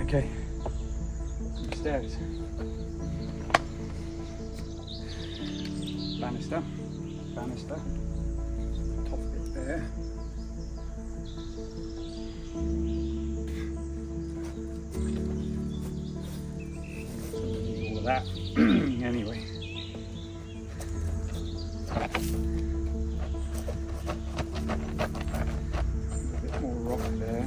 Okay, some stairs. Banister, banister, top bit there. All of that. Anyway. A bit more rock there.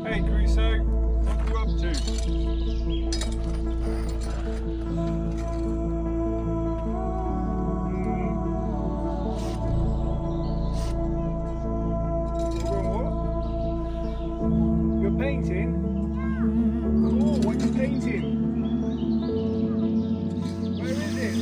Hey Crusoe, what are you up to? What? You're painting? Cool, what are you painting? Where is it?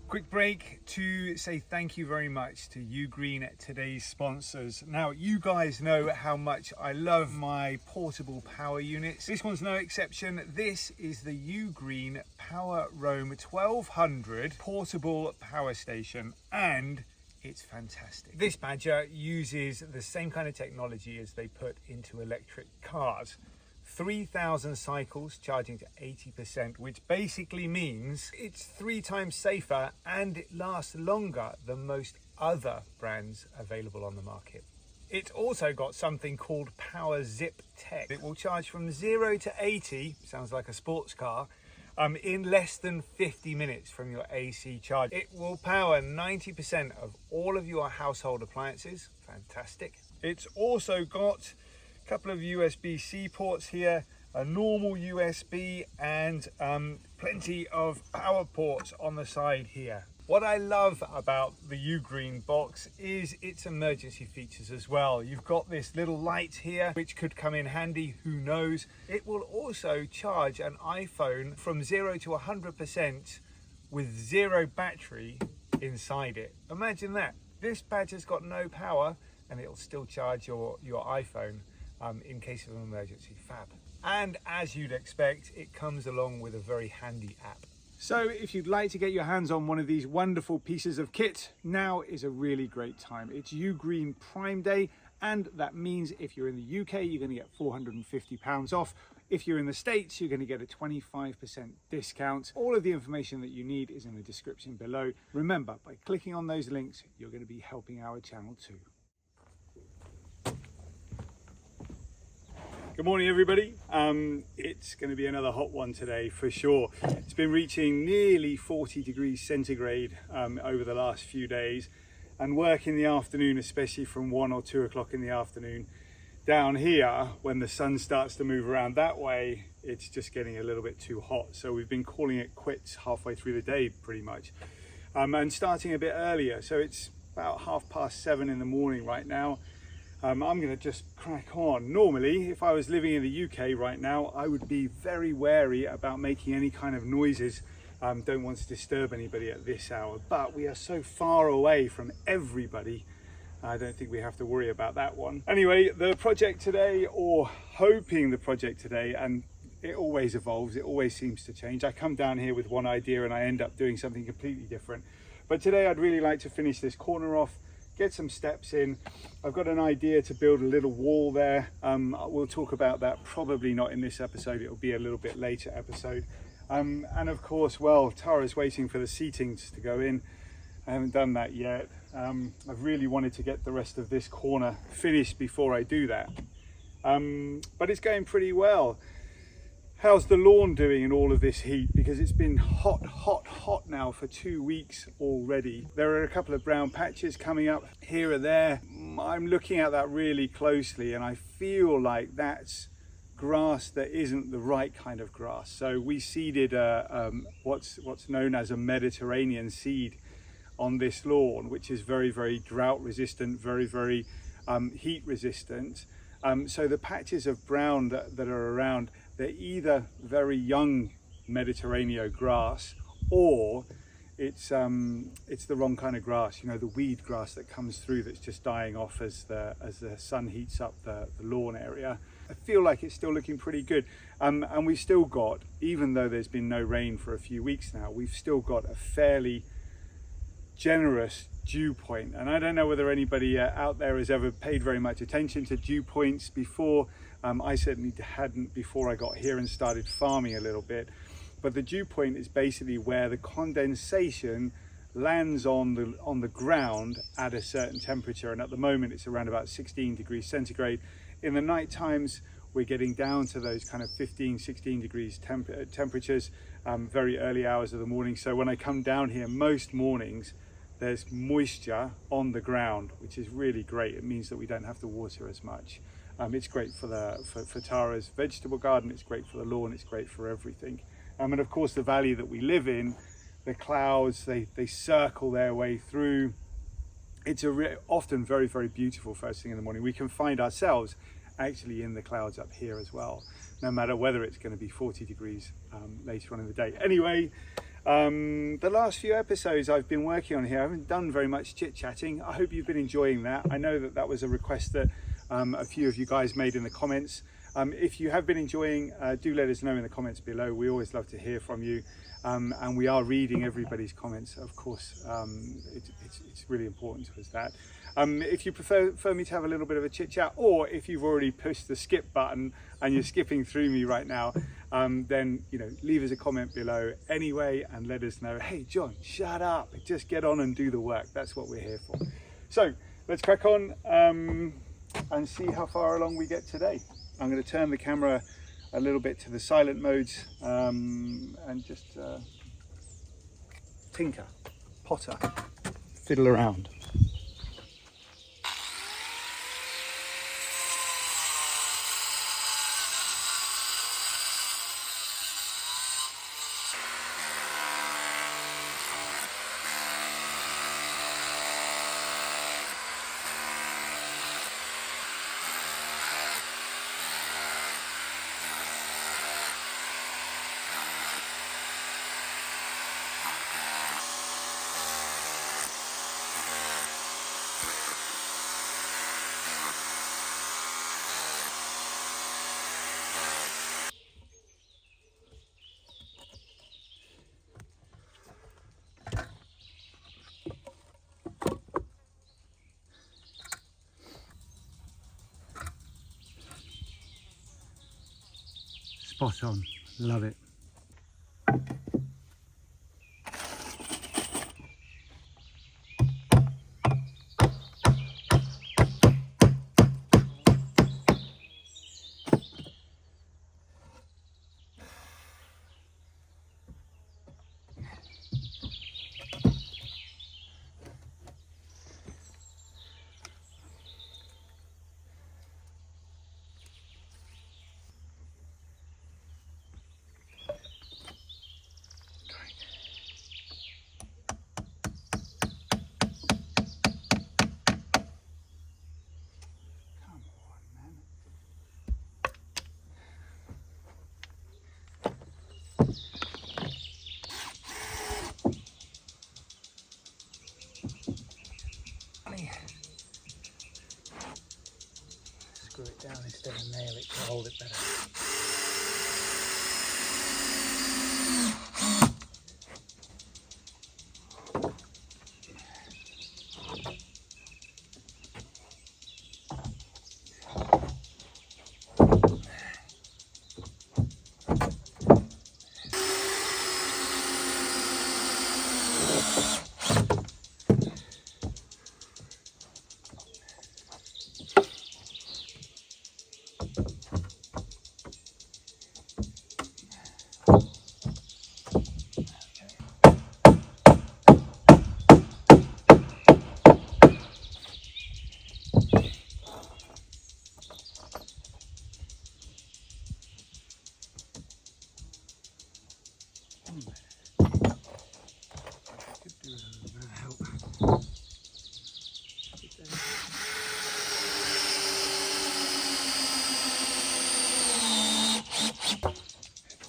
Quick break to say thank you very much to Ugreen, today's sponsors. Now, you guys know how much I love my portable power units. This one's no exception. This is the Ugreen PowerRoam 1200 portable power station, and it's fantastic. This badger uses the same kind of technology as they put into electric cars. 3,000 cycles charging to 80%, which basically means it's 3 times safer and it lasts longer than most other brands available on the market. It's also got something called PowerZip tech. It will charge from 0 to 80, sounds like a sports car, in less than 50 minutes from your AC charge. It will power 90% of all of your household appliances. Fantastic. It's also got a couple of USB-C ports here, a normal USB, and plenty of power ports on the side here. What I love about the Ugreen box is its emergency features as well. You've got this little light here, which could come in handy, who knows. It will also charge an iPhone from 0 to 100% with 0 battery inside it. Imagine that. This badger's got no power and it'll still charge your iPhone in case of an emergency. Fab. And as you'd expect, it comes along with a very handy app. So if you'd like to get your hands on one of these wonderful pieces of kit, now is a really great time. It's Ugreen Prime Day, and that means if you're in the UK, you're going to get £450 off. If you're in the States, you're going to get a 25% discount. All of the information that you need is in the description below. Remember, by clicking on those links, you're going to be helping our channel too. Good morning, everybody. It's going to be another hot one today for sure. It's been reaching nearly 40 degrees centigrade over the last few days, and work in the afternoon, especially from 1 or 2 o'clock in the afternoon. Down here, when the sun starts to move around that way, it's just getting a little bit too hot. So we've been calling it quits halfway through the day pretty much, and starting a bit earlier. So it's about 7:30 in the morning right now. I'm going to just crack on. Normally, if I was living in the UK right now, I would be very wary about making any kind of noises. Don't want to disturb anybody at this hour, but we are so far away from everybody, I don't think we have to worry about that one. Anyway, the project today, or hoping the project today, and it always evolves, it always seems to change. I come down here with one idea and I end up doing something completely different. But today I'd really like to finish this corner off, get some steps in. I've got an idea to build a little wall there. We'll talk about that, probably not in this episode, it'll be a little bit later episode. And of course, well, Tara's waiting for the seatings to go in. I haven't done that yet. I've really wanted to get the rest of this corner finished before I do that. But it's going pretty well. How's the lawn doing in all of this heat? Because it's been hot now for 2 weeks already. There are a couple of brown patches coming up here and there. I'm looking at that really closely and I feel like that's grass that isn't the right kind of grass. So we seeded what's known as a Mediterranean seed on this lawn, which is very drought resistant, very heat resistant. So the patches of brown that are around, they're either very young Mediterranean grass, or it's the wrong kind of grass, you know, the weed grass that comes through that's just dying off as the sun heats up the lawn area. I feel like it's still looking pretty good, and we've still got, even though there's been no rain for a few weeks now, we've still got a fairly generous dew point. And I don't know whether anybody out there has ever paid very much attention to dew points before. I certainly hadn't before I got here and started farming a little bit. But the dew point is basically where the condensation lands on the ground at a certain temperature, and at the moment it's around about 16 degrees centigrade. In the night times we're getting down to those kind of 15-16 degrees temperatures, very early hours of the morning. So when I come down here most mornings, there's moisture on the ground, which is really great. It means that we don't have to water as much. It's great for Tara's vegetable garden, it's great for the lawn, it's great for everything. And of course the valley that we live in, the clouds, they circle their way through. It's often very beautiful first thing in the morning. We can find ourselves actually in the clouds up here as well, no matter whether it's going to be 40 degrees later on in the day. Anyway, the last few episodes I've been working on here, I haven't done very much chit-chatting. I hope you've been enjoying that. I know that was a request that a few of you guys made in the comments. If you have been enjoying, do let us know in the comments below. We always love to hear from you, and we are reading everybody's comments, of course. It's really important to us that. If you prefer me to have a little bit of a chit chat, or if you've already pushed the skip button and you're skipping through me right now, then leave us a comment below anyway and let us know, hey John, shut up, just get on and do the work. That's what we're here for. So let's crack on and see how far along we get today. I'm going to turn the camera a little bit to the silent modes and just tinker, potter, fiddle around. Spot on, love it. Screw it down instead of nail it to hold it better.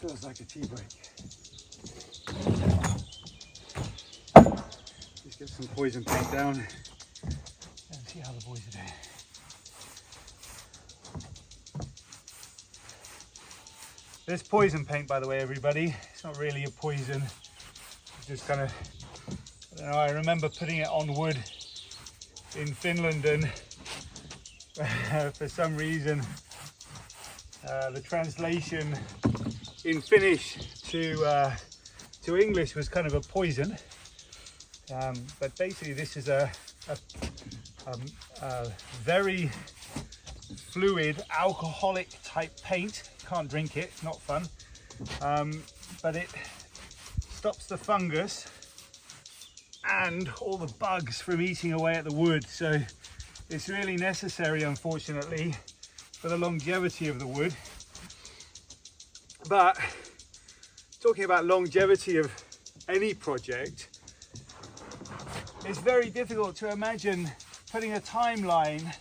Feels like a tea break. Let's get some poison paint down and see how the boys are doing. This poison paint, by the way, everybody, it's not really a poison. It's just kind of, I don't know, I remember putting it on wood in Finland, and for some reason the translation in Finnish to English was kind of a poison, but basically this is a very fluid alcoholic type paint. Can't drink it, not fun, but it stops the fungus and all the bugs from eating away at the wood, so it's really necessary, unfortunately, for the longevity of the wood. But talking about longevity of any project, it's very difficult to imagine putting a timeline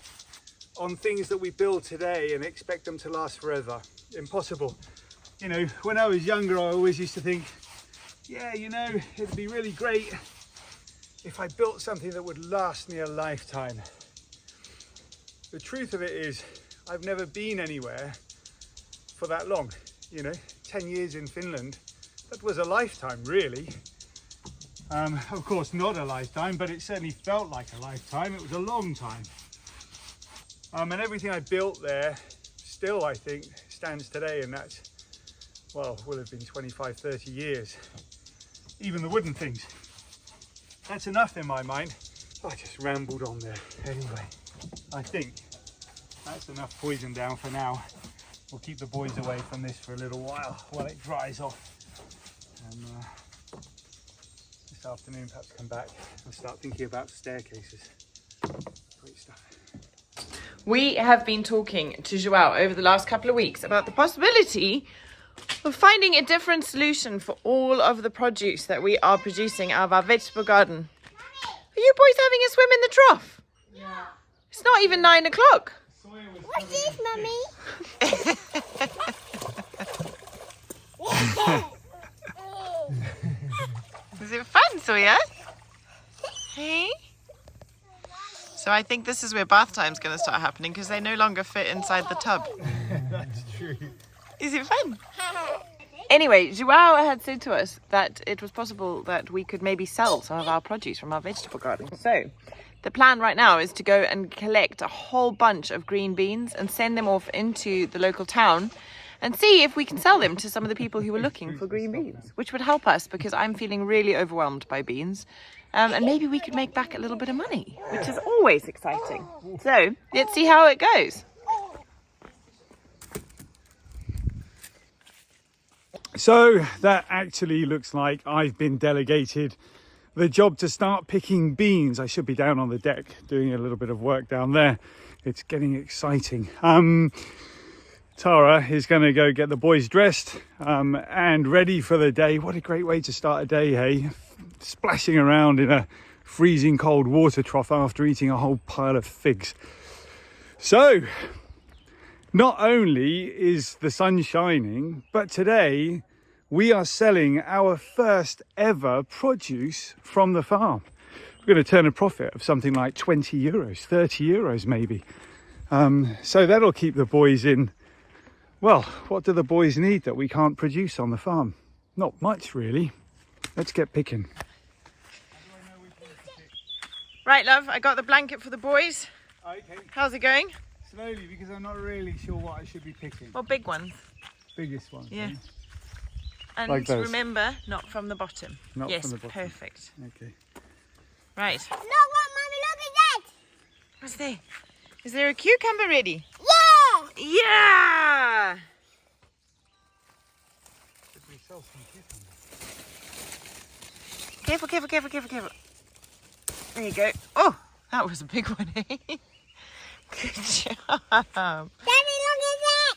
on things that we build today and expect them to last forever. Impossible. You know, when I was younger, I always used to think, yeah, you know, it'd be really great if I built something that would last me a lifetime. The truth of it is, I've never been anywhere for that long. You know, 10 years in Finland, that was a lifetime really. Of course not a lifetime, but it certainly felt like a lifetime. It was a long time. And everything I built there still, I think, stands today, and that's, well, will have been 25, 30 years. Even the wooden things. That's enough in my mind. I just rambled on there. Anyway, I think that's enough poison down for now. We'll keep the boys away from this for a little while it dries off. And this afternoon perhaps come back and start thinking about staircases. Great stuff. We have been talking to João over the last couple of weeks about the possibility of finding a different solution for all of the produce that we are producing out of our vegetable garden. Are you boys having a swim in the trough? Yeah. It's not even 9 o'clock. What's this, Mummy? Is it fun, Sawyer? Hey? So I think this is where bath time's going to start happening because they no longer fit inside the tub. That's true. Is it fun? Anyway, João had said to us that it was possible that we could maybe sell some of our produce from our vegetable garden. So the plan right now is to go and collect a whole bunch of green beans and send them off into the local town and see if we can sell them to some of the people who are looking for green beans, which would help us because I'm feeling really overwhelmed by beans. And maybe we could make back a little bit of money, which is always exciting. So let's see how it goes. So that actually looks like I've been delegated the job to start picking beans. I should be down on the deck doing a little bit of work down there. It's getting exciting. Tara is going to go get the boys dressed and ready for the day. What a great way to start a day, hey? Splashing around in a freezing cold water trough after eating a whole pile of figs. So, not only is the sun shining, but today we are selling our first ever produce from the farm. We're going to turn a profit of something like 20 euros, 30 euros maybe. So that'll keep the boys in. Well, what do the boys need that we can't produce on the farm? Not much really. Let's get picking. Right, love, I got the blanket for the boys. Okay. How's it going? Slowly, because I'm not really sure what I should be picking. Well, big ones. Biggest ones. Yeah. Eh? And Like those. remember, not from the bottom. Not yes, from the bottom. Perfect. Okay. Right. Look, Mummy, look at that. What's there? Is there a cucumber ready? Yeah. Yeah! Should we sell some cucumbers? Careful, careful, careful, careful, careful. There you go. Oh, that was a big one, eh? Good job. Daddy, look at that.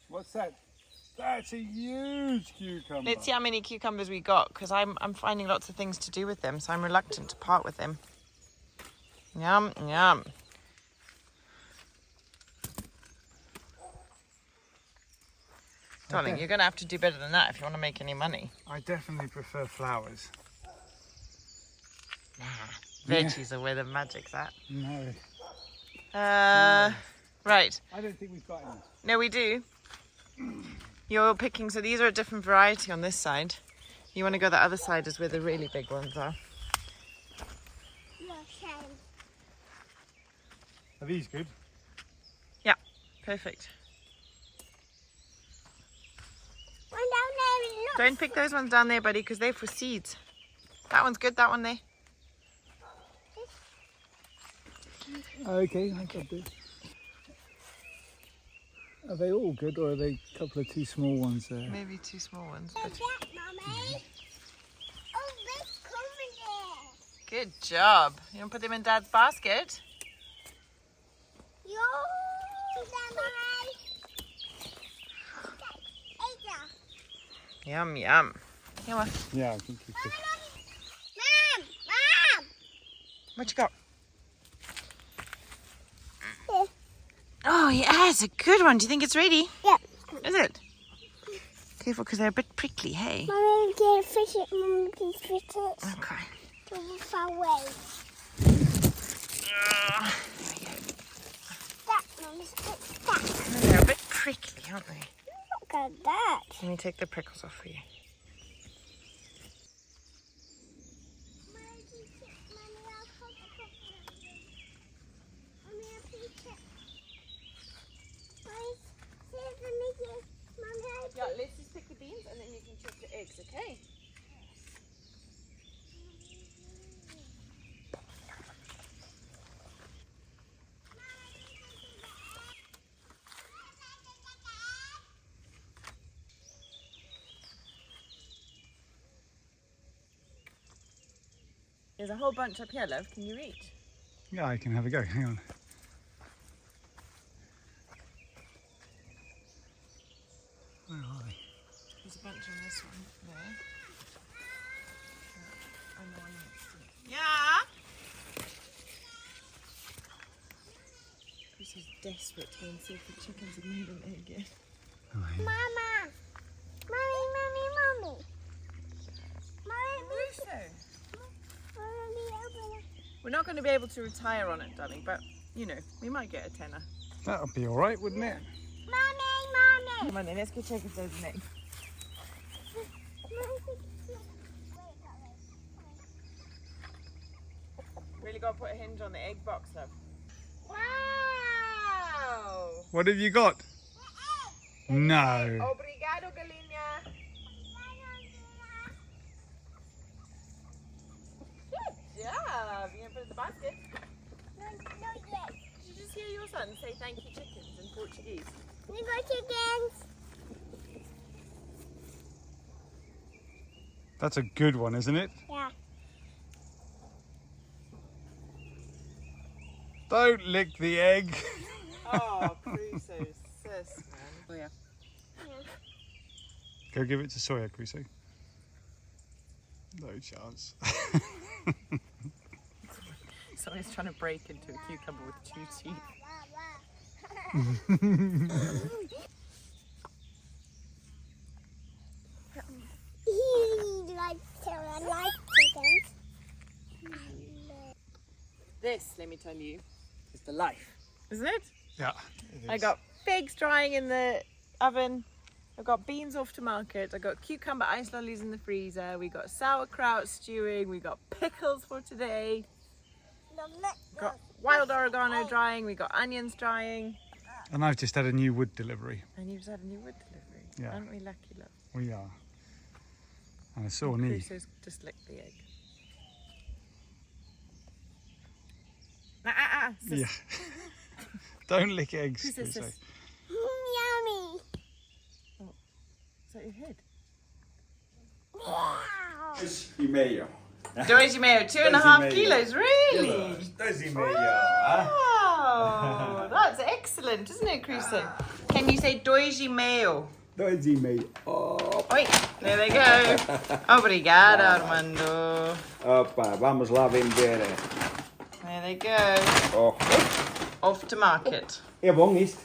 What's that? That's a huge cucumber. Let's see how many cucumbers we got, because I'm finding lots of things to do with them, so I'm reluctant to part with them. Yum, yum. Darling, you're going to have to do better than that if you want to make any money. I definitely prefer flowers. Nah, veggies are where the magic's at. No. Right. I don't think we've got any. No, we do. You're picking, so these are a different variety on this side. You want to go the other side is where the really big ones are. Are these good? Yeah, perfect. One down there, look. Don't pick those ones down there, buddy, because they're for seeds. That one's good, that one there. Okay, I got this. Are they all good, or are they a couple of too small ones there? Maybe two small ones. Look But... at that, Mummy. Oh, big coming there. Good job. You want to put them in Dad's basket? Yo, Mummy. Yum, yum. Come on. Yeah, I think you could. Mom, Mom. What you got? Oh, yeah, it's a good one. Do you think it's ready? Yeah. Is it? Careful, because they're a bit prickly, hey? Mummy, can fish it. Mummy, can fish it. Okay. Too far away. There we go. That, Mummy, stick that. They're a bit prickly, aren't Let me take the prickles off for you. Yeah, let's just pick the beans and then you can chop the eggs, okay? There's a whole bunch up here, love. Can you reach? Yeah, I can have a go. Hang on. Where are they? There's a bunch on this one there. And the one next to it. Yeah! Chris is desperate to go and see if the chickens have made an egg yet. Oh, yeah. Mama! Mommy! We're not going to be able to retire on it, darling, but, you know, we might get a tenner. That would be all right, wouldn't it? Mommy! Come on then, let's go check if there's an egg. Really got to put a hinge on the egg box, love. Wow! What have you got? No. Obrigado, Galinha. Good job. You going to put it in the basket? Not yet. Did you just hear your son say thank you chickens in Portuguese? We got chickens. That's a good one, isn't it? Yeah. Don't lick the egg. Oh, Crusoe, sis, man. Oh, yeah. Go give it to Sawyer, Crusoe. No chance. Someone's trying to break into a cucumber with 2 teeth. He likes chickens. This, let me tell you, is the life. Isn't it? Yeah. It is. I got figs drying in the oven. I got beans off to market. I got cucumber ice lollies in the freezer. We got sauerkraut stewing. We got pickles for today. Got wild oregano drying. We got onions drying. And I've just had a new wood delivery. And you've had a new wood delivery. Yeah. Aren't we lucky, love? We are. And a sore knee. Crusoe's just licked the egg. Sis. Yeah. Don't lick eggs, Crusoe, Crusoe. sis. Yummy. Is that your head? Wow. 2,5. 2,5 2,5 kilos, really? 2,5, Wow, that's excellent, isn't it, Crusoe? Can you say 2,5? 2,5. Oh, Oi, there they go. Obrigada, Armando. opa, vamos lá vender. There they go. Oh, Off to market. é bom isto?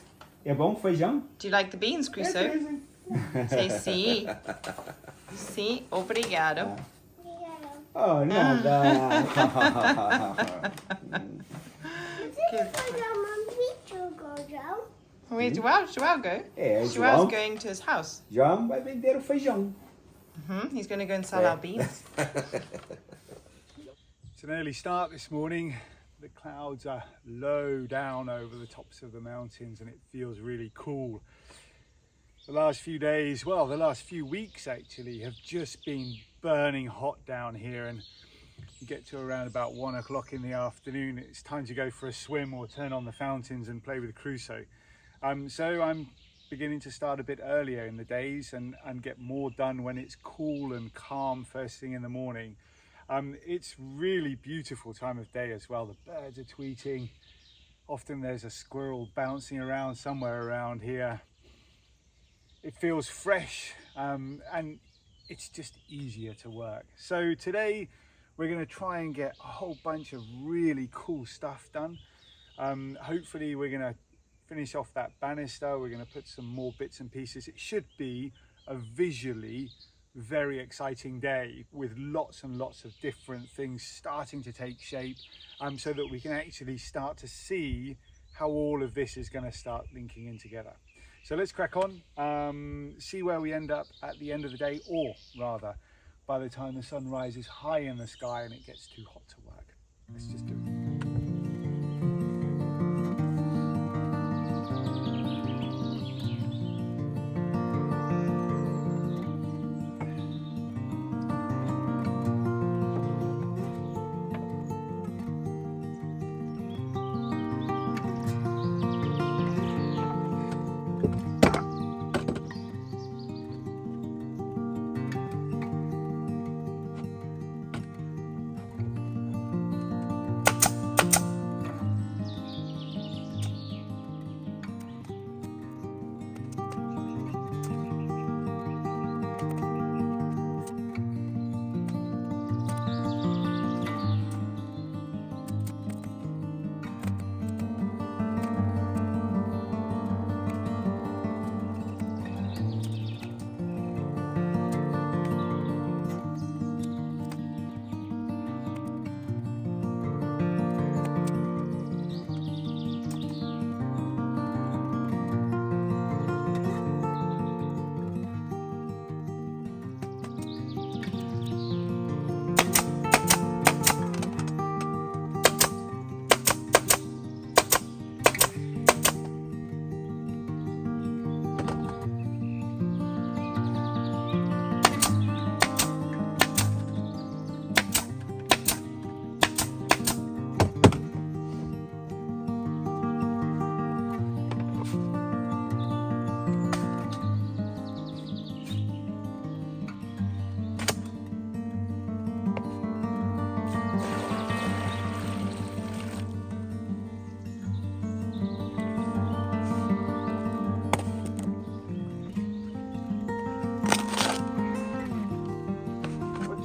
É bom feijão? Do you like the beans, Crusoe? Say si. Si, obrigado. Oh, nada. Where did João go? É, João's João. going to his house. João vai vender o feijão. He's going to go and sell our beans. It's an early start this morning. The clouds are low down over the tops of the mountains and it feels really cool. The last few days, well, the last few weeks actually, have just been burning hot down here, and you get to around about 1 o'clock in the afternoon, it's time to go for a swim or turn on the fountains and play with Crusoe. So I'm beginning to start a bit earlier in the days and get more done when it's cool and calm first thing in the morning. It's really beautiful time of day as well. The birds are tweeting. Often there's a squirrel bouncing around somewhere around here. It feels fresh and it's just easier to work. So today we're going to try and get a whole bunch of really cool stuff done. Hopefully we're going to finish off that banister. We're going to put some more bits and pieces. It should be a visually very exciting day with lots and lots of different things starting to take shape, so that we can actually start to see how all of this is going to start linking in together. So let's crack on, see where we end up at the end of the day, or rather, by the time the sun rises high in the sky and it gets too hot to work. Let's just do it.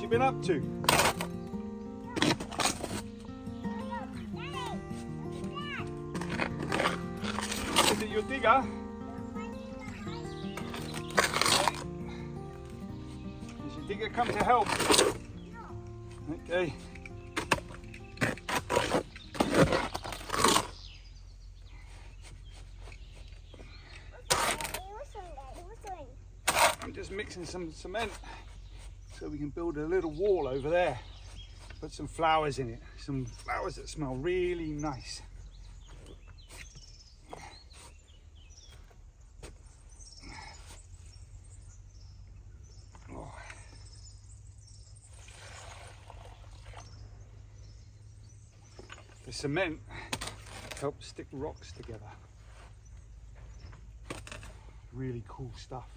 Been up to? Is it your digger? Does your digger come to help? Okay. I'm just mixing some cement so we can build a little wall over there. Put some flowers in it, some flowers that smell really nice. Oh. The cement helps stick rocks together. Really cool stuff.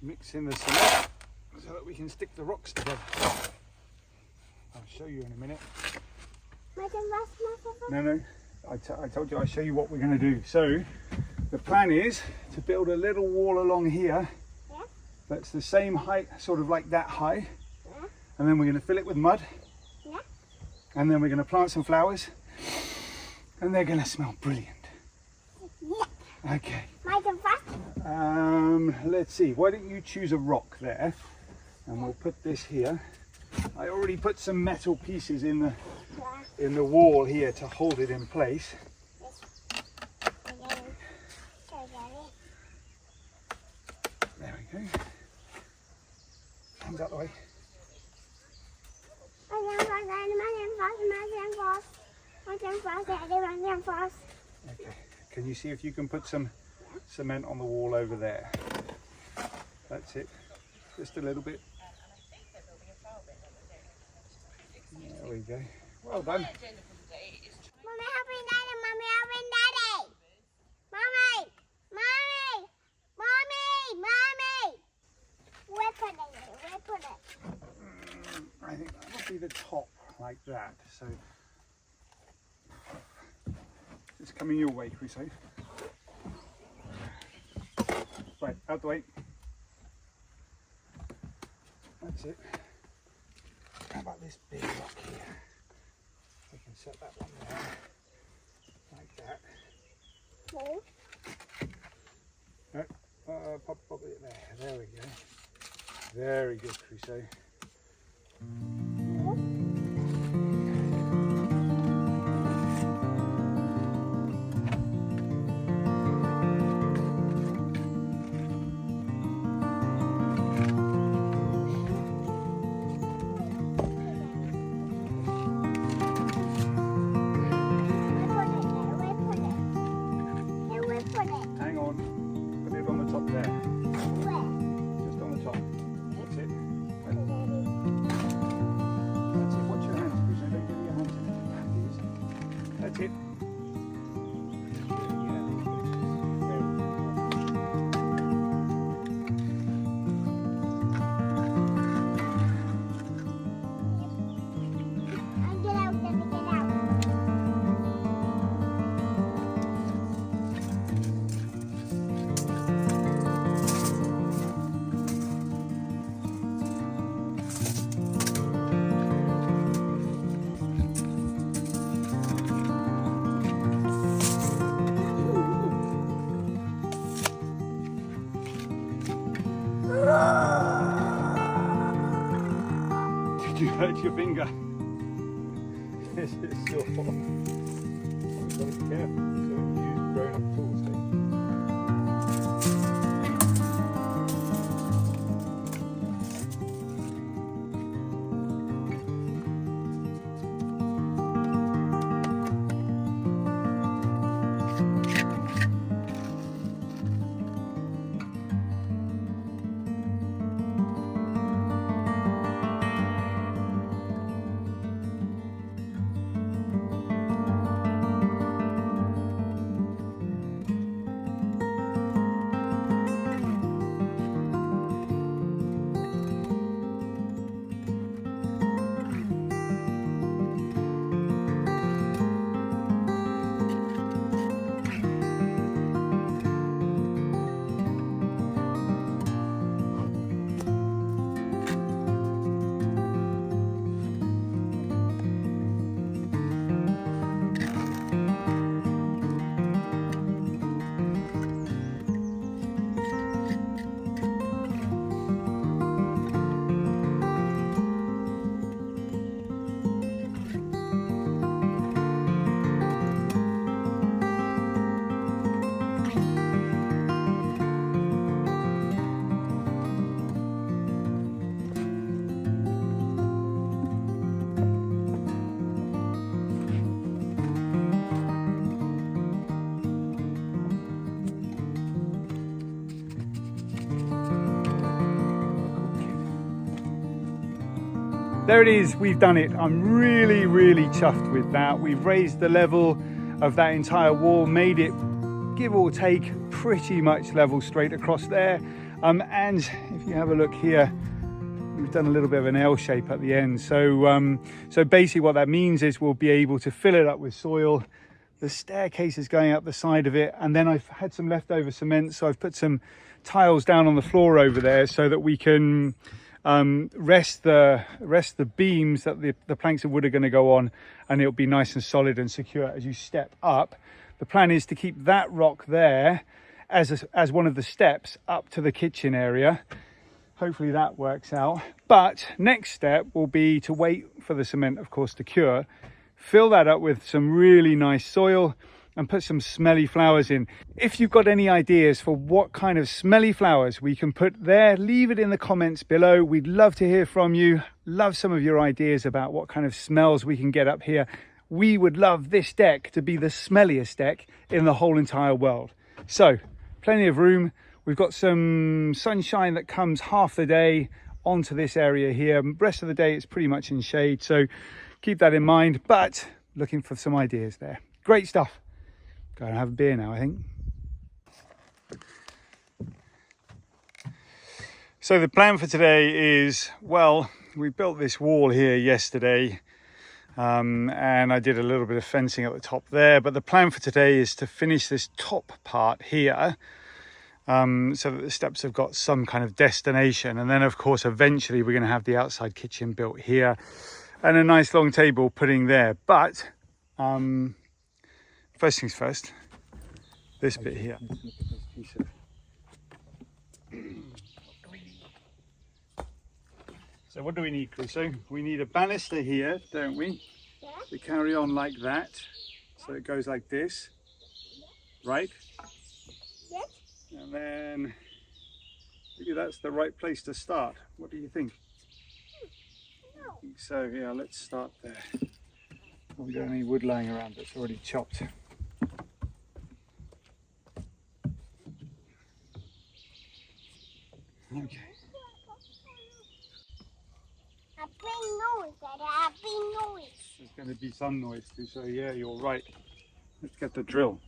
Mixing the cement so that we can stick the rocks together. I'll show you in a minute. No, I told you I'll show you what we're going to do. So the plan is to build a little wall along here, that's the same height, sort of like that high, and then we're going to fill it with mud, and then we're going to plant some flowers, and they're going to smell brilliant. Okay. Let's see, why don't you choose a rock there, and we'll put this here. I already put some metal pieces in the wall here to hold it in place. There we go. Hands out the way. Okay. Can you see if you can put some cement on the wall over there? That's it. Just a little bit. There we go. Well done. Mommy helping Daddy. Mommy helping Daddy. Mommy. Mommy. Mommy. Mommy. Where put it? Where put it? I think that would be the top, like that. So it's coming your way, Crusoe. Right, out the way. That's it. How about this big rock here? We can set that one there, like that. No. No, pop it there. There we go. Very good, Crusoe. Hang on. Put it on the top there. Just on the top. That's it. That's it. Watch your hands, please. Don't give me your hands. That's it. Did you hurt your finger? Yes, it's still hot. You've got to be careful. So use grown-up tools. There it is, we've done it. I'm really, really chuffed with that. We've raised the level of that entire wall, made it, give or take, pretty much level straight across there. And if you have a look here, we've done a little bit of an L shape at the end. So basically what that means is we'll be able to fill it up with soil. The staircase is going up the side of it, and then I've had some leftover cement, so I've put some tiles down on the floor over there so that we can rest the beams that the planks of wood are going to go on, and it'll be nice and solid and secure as you step up. The plan is to keep that rock there as one of the steps up to the kitchen area. Hopefully that works out. But next step will be to wait for the cement, of course, to cure, fill that up with some really nice soil and put some smelly flowers in. If you've got any ideas for what kind of smelly flowers we can put there, leave it in the comments below. We'd love to hear from you. Love some of your ideas about what kind of smells we can get up here. We would love this deck to be the smelliest deck in the whole entire world. So, plenty of room. We've got some sunshine that comes half the day onto this area here. The rest of the day it's pretty much in shade, so keep that in mind, but looking for some ideas there. Great stuff. Go and have a beer now, I think. So the plan for today is, well, we built this wall here yesterday, and I did a little bit of fencing at the top there, but the plan for today is to finish this top part here, so that the steps have got some kind of destination. And then of course eventually we're going to have the outside kitchen built here and a nice long table putting there. But first things first, this bit here. So what do we need, Crusoe? We need a banister here, don't we? Yeah. To carry on like that. So it goes like this, right? Yes. And then maybe that's the right place to start. What do you think? No. I think so, yeah, let's start there. We don't have any wood lying around that's already chopped. Okay. A big noise, Daddy. A big noise. There's going to be some noise too, so yeah, you're right. Let's get the drill.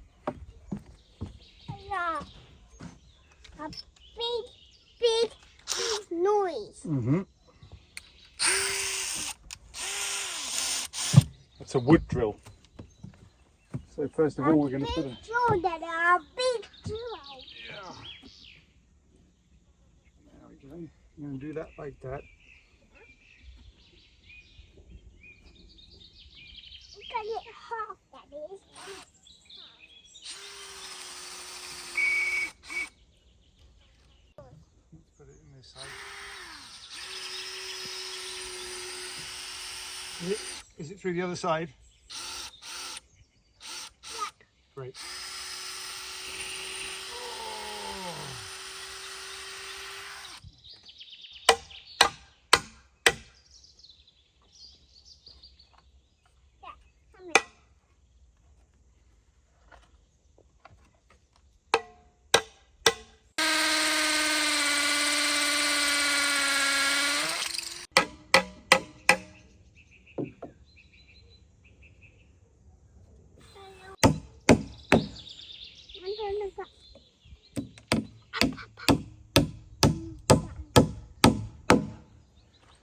Yeah. A big noise. Mm-hmm. That's a wood drill. So first of all, we're going to put a... drill, Daddy. A big drill. Yeah. There we go. I'm going to do that like that. Cut it half, Daddy. Let's put it in this side. Is it through the other side? Yeah. Great. Come here.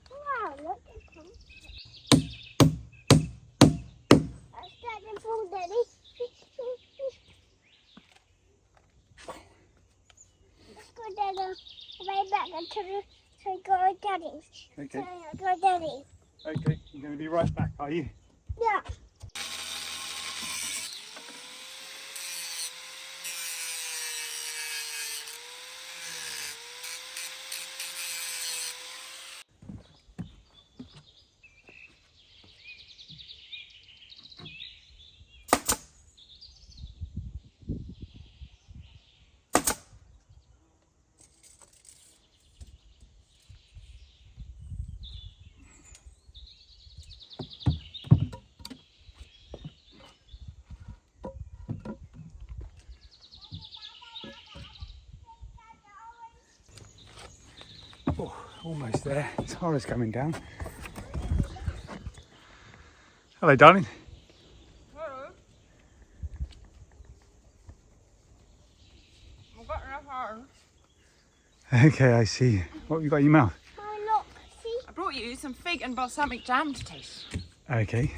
Wow, look at him. I'm starting from Daddy. Let's go, Daddy. Right back to go Daddy's. Okay. Go Daddy. Okay, you're going to be right back, are you? Yeah. Oh, almost there. Tara's coming down. Hello, darling. Hello. I've got enough arms. Okay, I see. What have you got in your mouth? Oh, look. See? I brought you some fig and balsamic jam to taste. Okay.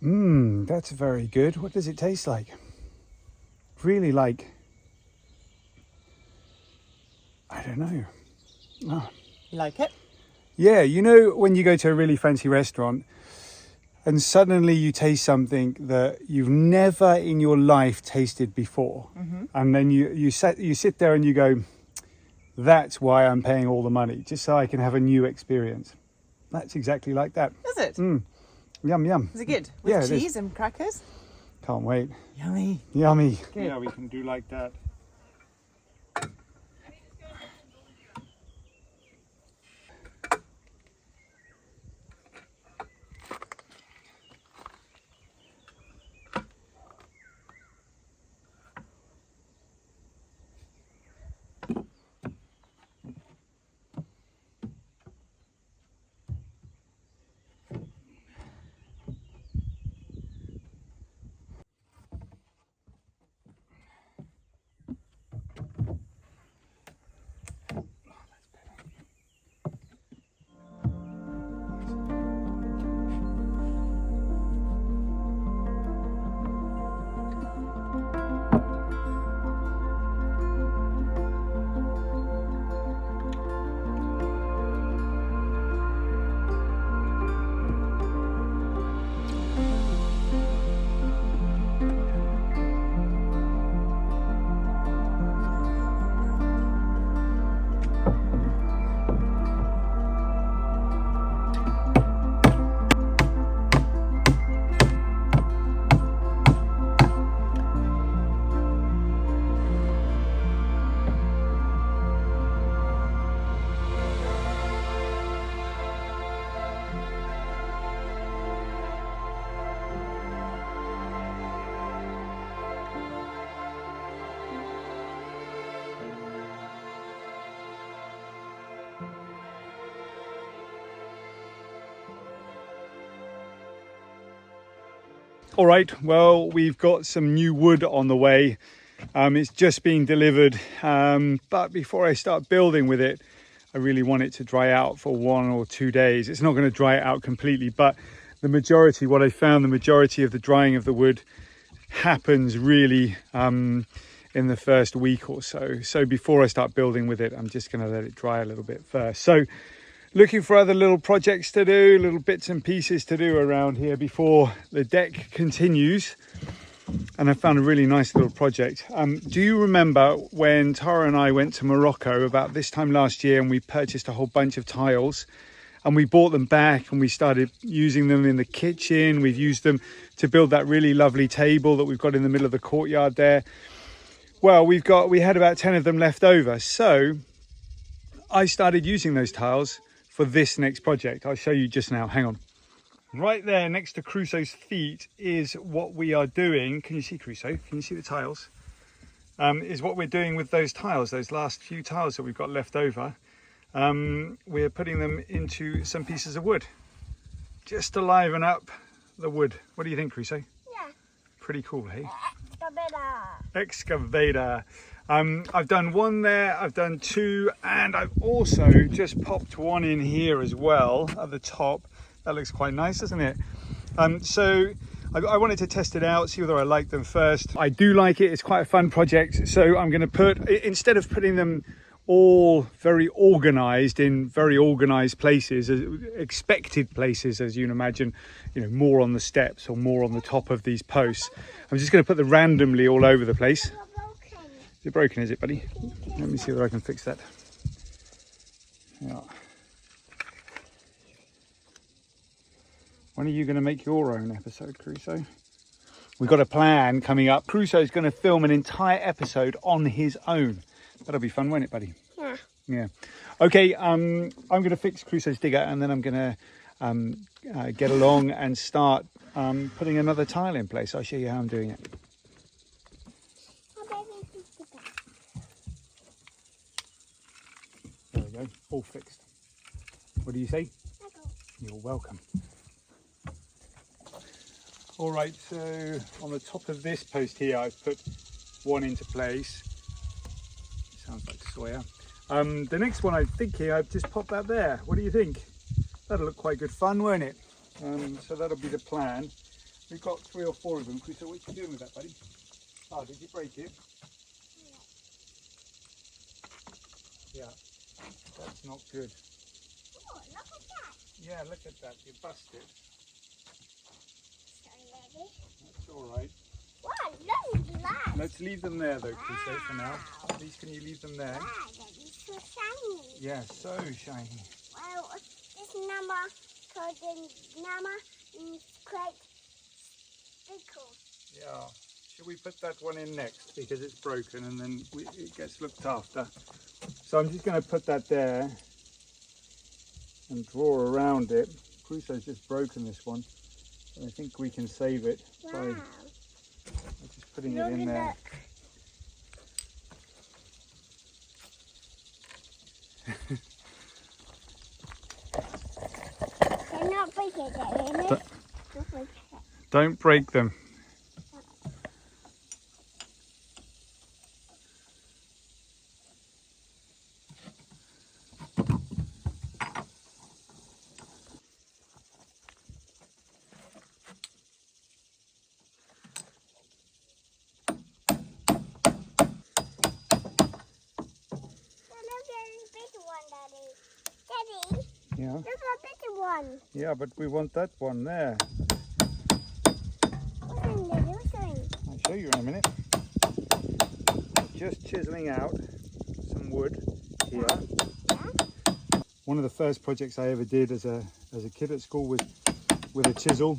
Mmm, that's very good. What does it taste like? Really like... I don't know. Oh. You like it? Yeah, you know when you go to a really fancy restaurant and suddenly you taste something that you've never in your life tasted before. Mm-hmm. And then you sit there and you go, that's why I'm paying all the money, just so I can have a new experience. That's exactly like that. Is it? Mm. Yum, yum. Is it good? With Yeah, it is. cheese and crackers? Can't wait. Yummy. Yummy. Good. Yeah, we can do like that. All right, well, we've got some new wood on the way. It's just been delivered, but before I start building with it, I really want it to dry out for 1 or 2 days. It's not going to dry it out completely, but the majority, what I found, the majority of the drying of the wood happens really in the first week or so. So before I start building with it, I'm just going to let it dry a little bit first. So looking for other little projects to do, little bits and pieces to do around here before the deck continues. And I found a really nice little project. Do you remember when Tara and I went to Morocco about this time last year and we purchased a whole bunch of tiles and we bought them back and we started using them in the kitchen? We've used them to build that really lovely table that we've got in the middle of the courtyard there. Well, we had about 10 of them left over. So I started using those tiles for this next project. I'll show you just now. Hang on. Right there next to Crusoe's feet is what we are doing. Can you see Crusoe? Can you see the tiles? Is what we're doing with those tiles, those last few tiles that we've got left over. We're putting them into some pieces of wood just to liven up the wood. What do you think, Crusoe? Yeah. Pretty cool, hey? Excavator. Excavator. I've done one there, I've done 2, and I've also just popped one in here as well at the top. That looks quite nice, doesn't it? So I wanted to test it out, see whether I like them first. I do like it, it's quite a fun project. So I'm going to put, instead of putting them all very organized in very organized places, expected places, as you can imagine, you know, more on the steps or more on the top of these posts, I'm just going to put them randomly all over the place. Is it broken, is it, buddy? Let me see whether I can fix that. Yeah. When are you going to make your own episode, Crusoe? We've got a plan coming up. Crusoe's going to film an entire episode on his own. That'll be fun, won't it, buddy? Yeah. Yeah. Okay, I'm going to fix Crusoe's digger and then I'm going to get along and start putting another tile in place. I'll show you how I'm doing it. There we go, all fixed. What do you say? You're welcome. All right, so on the top of this post here, I've put one into place. Sounds like Sawyer. The next one I think here, I've just popped that there. What do you think? That'll look quite good fun, won't it? So that'll be the plan. We've got 3 or 4 of them. So what are you doing with that, buddy? Oh, did you break it? Yeah, that's not good. Oh, look at that. Yeah, look at that, you busted. Sorry, That's all right. wow, look at that. Let's leave them there though, Crusoe, for now. Please, can you leave them there? Wow, that is so shiny. Yeah, so shiny. Well, this number called the number is quite stickle. Yeah. Should we put that one in next because it's broken and then it gets looked after? So I'm just going to put that there and draw around it. Crusoe's just broken this one. I think we can save it by just putting it in there. They're not breaking it, Don't break them. Daddy, Yeah. look at bigger one. Yeah, but we want that one there. What's in there? What's in? I'll show you in a minute. Just chiseling out some wood here. One of the first projects I ever did as a kid at school was with a chisel.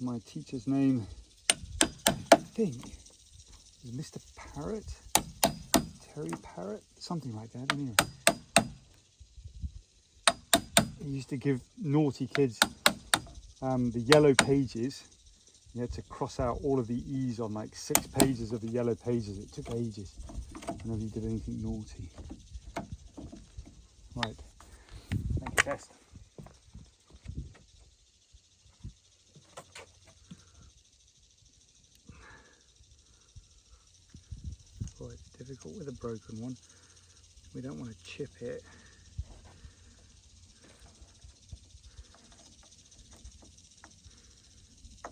My teacher's name, I think, is Mr. Parrot, Terry Parrot, something like that. Anyway, he used to give naughty kids the yellow pages. You had to cross out all of the E's on like 6 pages of the yellow pages. It took ages whenever you did anything naughty. Right, make a test. difficult with a broken one. We don't want to chip it. I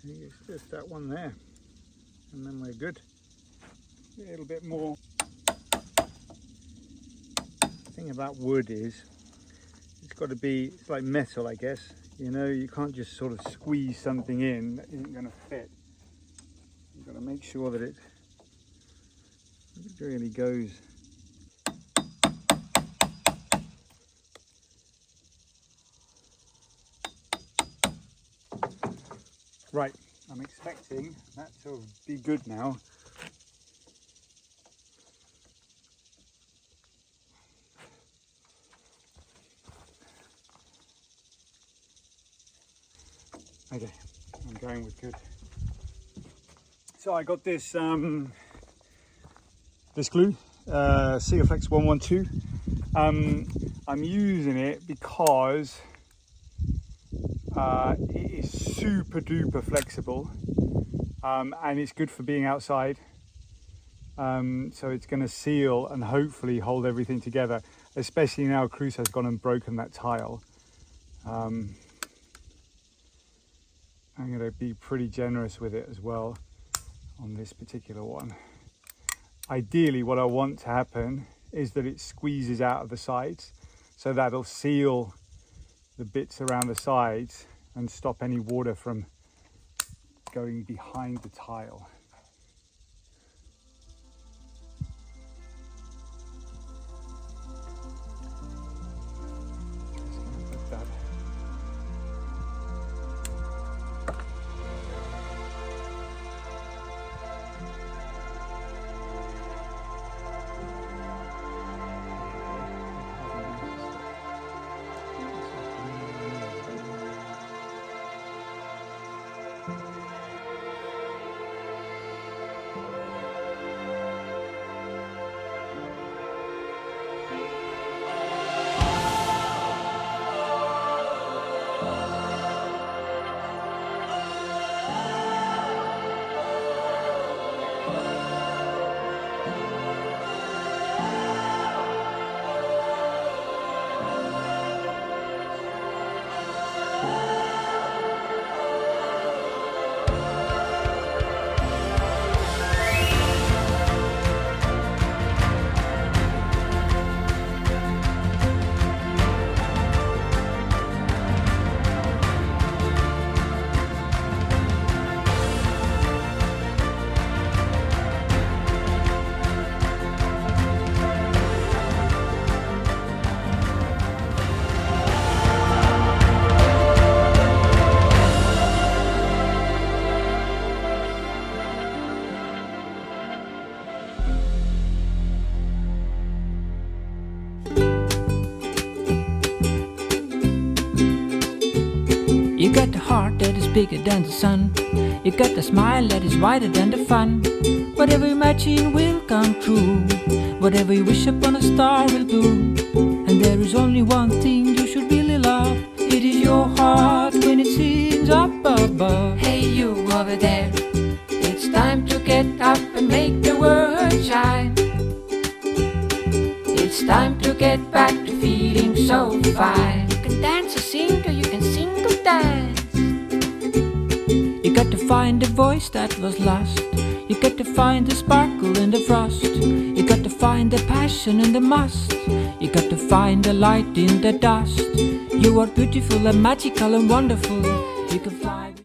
think it's just that one there, and then we're good. A little bit more. The thing about wood is it's got to be, it's like metal, I guess. You know, you can't just sort of squeeze something in that isn't going to fit. You've got to make sure that it really goes. Right, I'm expecting that to be good now. Okay, I'm going with good. So I got this this glue, Sealflex 112. I'm using it because it is super duper flexible, and it's good for being outside. So it's going to seal and hopefully hold everything together, especially now Cruz has gone and broken that tile. I'm going to be pretty generous with it as well on this particular one. Ideally, what I want to happen is that it squeezes out of the sides, so that'll seal the bits around the sides and stop any water from going behind the tile. Just gonna put that. You got the heart that is bigger than the sun. You got the smile that is wider than the fun. Whatever you imagine will come true. Whatever you wish upon a star will do. And there is only one thing you should really love. It is your heart when it sings up above. Hey you over there, it's time to get up and make the world shine. It's time to get back to feeling so fine. You can dance or sing, or you can sing or dance. You got to find the voice that was lost. You got to find the sparkle in the frost. You got to find the passion in the must. You got to find the light in the dust. You are beautiful and magical and wonderful. You can fly.